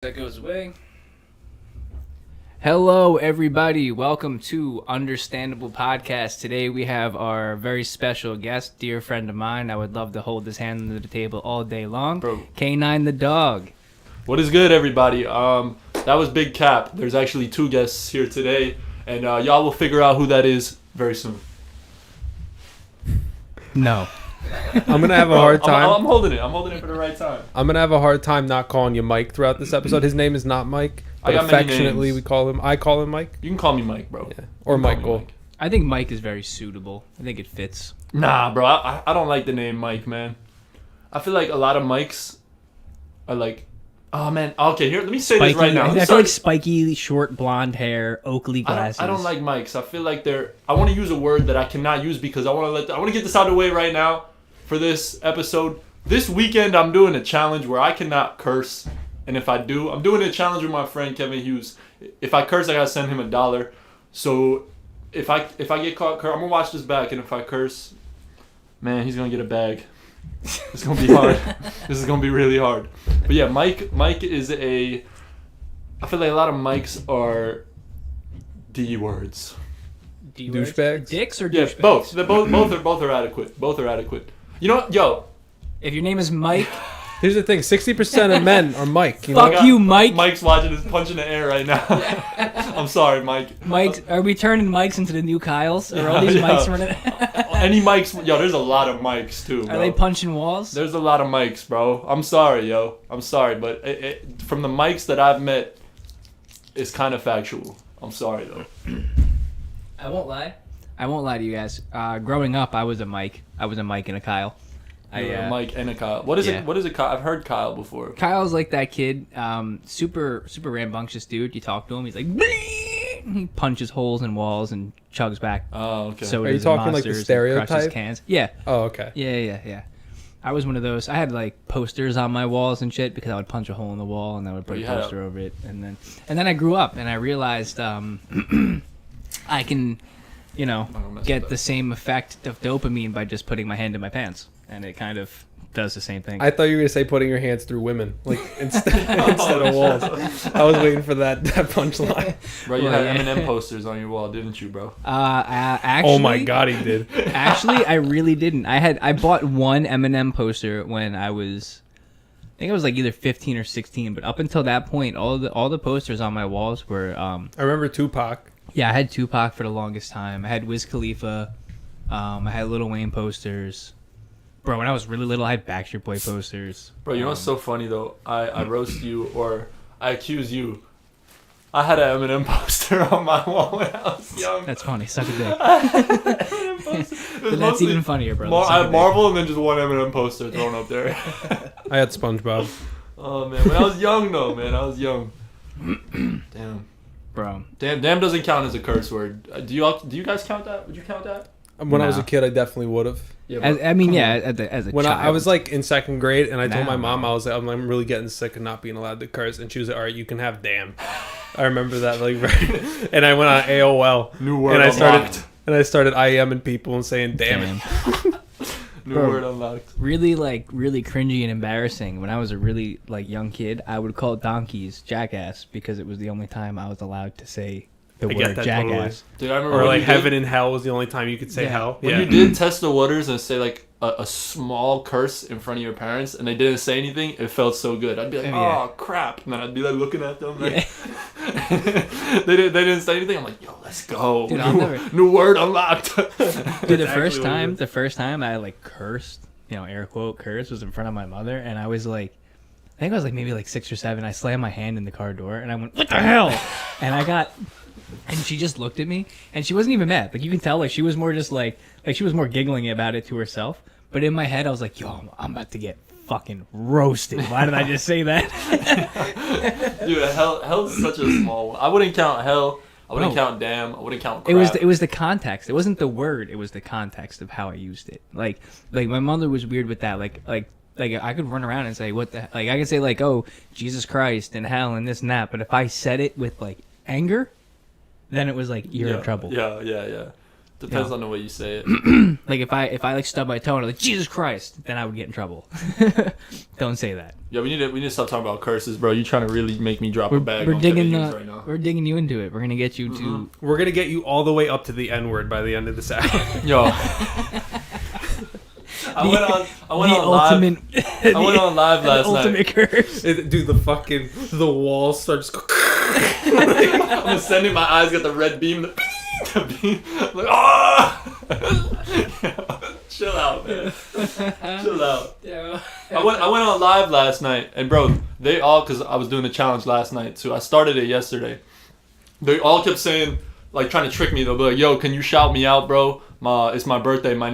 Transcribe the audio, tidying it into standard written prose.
That goes away. Hello, everybody. Welcome to Understandable Podcast. Today we have our very special guest, dear friend of mine. I would love to hold his hand under the table all day long. Bro. KAY9 the dog. What is good, everybody? That was Big Cap. There's actually two guests here today, and y'all will figure out who that is very soon. No. I'm gonna have a hard time. I'm holding it. I'm holding it for the right time. I'm gonna have a hard time not calling you Mike throughout this episode. His name is not Mike, I but got many affectionately names. I call him Mike. You can call me Mike, bro. Yeah. Or You can call me Michael. Mike. I think Mike is very suitable. I think it fits. Nah, bro. I don't like the name Mike, man. I feel like a lot of Mikes are like, oh man. Okay, here. Let me say this right now. I feel like spiky, short, blonde hair, Oakley glasses. I don't like Mikes. I feel like I want to use a word that I cannot use because I want to get this out of the way right now for this episode. This weekend I'm doing a challenge where I cannot curse, and if I do, I'm doing a challenge with my friend Kevin Hughes. If I curse, I gotta send him $1. So if I get caught, I'm gonna watch this back, and if I curse, man, he's gonna get a bag. It's gonna be hard. This is gonna be really hard. But yeah, Mike is I feel like a lot of Mikes are D words. Douchebags? Dicks or Yeah, douchebags? both. Both are adequate. Both are adequate. You know what? Yo, If your name is Mike, Here's the thing: 60% of men are Mike. You Fuck know? you, Mike. Mike's watching us punching the air right now. I'm sorry, Mike. Mike, are we turning Mikes into the new Kyles? Are all these Yeah. Mikes running? Any Mikes? Yo, there's a lot of Mikes too, bro. Are they punching walls? There's a lot of Mikes, bro. I'm sorry, yo. I'm sorry, but from the Mikes that I've met, it's kind of factual. I'm sorry though. I won't lie to you guys. Growing up, I was a Mike. I was a Mike and a Kyle. You're a Mike and a Kyle. What is yeah. it? What is it? Kyle? I've heard Kyle before. Kyle's like that kid, super rambunctious dude. You talk to him, he's like, "Bleep!" He punches holes in walls and chugs back. Oh, okay. So Are you talking like the stereotype? Cans. Yeah. Oh, okay. Yeah. I was one of those. I had like posters on my walls and shit because I would punch a hole in the wall and I would put a poster over it, and then I grew up and I realized I can, get the same effect of dopamine by just putting my hand in my pants, and it kind of does the same thing. I thought you were gonna say putting your hands through women, like instead of walls. I was waiting for that punchline. Bro, you Well, had yeah. Eminem posters on your wall, didn't you, bro? Actually, Oh my God, he did. Actually, I really didn't. I bought one Eminem poster when I think I was like either 15 or 16. But up until that point, all the posters on my walls were. I remember Tupac. Yeah, I had Tupac for the longest time. I had Wiz Khalifa. I had Lil Wayne posters. Bro, when I was really little, I had Backstreet Boy posters. Bro, you know what's so funny though? I roast you or I accuse you. I had an Eminem poster on my wall when I was young. That's funny. Suck a dick. Eminem poster. It was That's mostly even funnier, bro. I Suck a had dick. Marvel and then just one Eminem poster thrown up there. I had SpongeBob. Oh man, when I was young though, man, I was young. Damn. Bro. Damn doesn't count as a curse word. Do you guys count that? Would you count that? When I was No. a kid, I definitely would have. Yeah. As a When child. I was like in second grade, and I told Nah, my mom bro. I'm really getting sick of not being allowed to curse, and she was like, "All right, you can have damn." I remember that like, right, and I went on AOL, New word and unlocked. I started IMing people and saying "damn it." New Bro. word unlocked. really cringy and embarrassing. When I was a really young kid, I would call donkeys jackass because it was the only time I was allowed to say the I get word that jackass. Dude, I remember Or when like you did- heaven and hell was the only time you could say Yeah. hell. When you did test the waters and say like a small curse in front of your parents and they didn't say anything, it felt so good. I'd be like, Yeah. oh crap, and then I'd be like looking at them. Like, Yeah. they didn't say anything. I'm like, yo, let's go. Dude, I'll never- New word unlocked. Dude, actually the first time I cursed, air quote curse, was in front of my mother, and I was like, I think I was like maybe like 6 or 7. I slammed my hand in the car door, and I went, "What the hell?" And she just looked at me, and she wasn't even mad. Like you can tell, like she was more just like she was more giggling about it to herself. But in my head, I was like, "Yo, I'm about to get fucking roasted." Why did I just say that? Dude, hell's such a small one. I wouldn't count hell. I wouldn't No. count damn. I wouldn't count crap. It was the context. It wasn't the word. It was the context of how I used it. Like my mother was weird with that. Like I could run around and say what the I could say like, oh, Jesus Christ and hell and this and that. But if I said it with like anger, then it was like you're in trouble. Yeah. Depends on the way you say it. Like if I like stub my toe and I'm like Jesus Christ, then I would get in trouble. Don't say that. Yeah, we need to stop talking about curses, bro. You trying to really make me drop a bag We're on digging Kevin Hughes right now. we're digging you into it. We're gonna get you to. We're gonna get you all the way up to the N word by the end of this hour. Yo. I went on live last ultimate night. curse. Dude, the wall starts. I'm ascending. My eyes got the red beam. The beam. I'm like, ah! Chill out, man. Chill out. Yeah. I went on live last night, and bro, they all, because I was doing the challenge last night too. I started it yesterday. They all kept saying, like, trying to trick me. They'll be like, "Yo, can you shout me out, bro? It's my birthday. My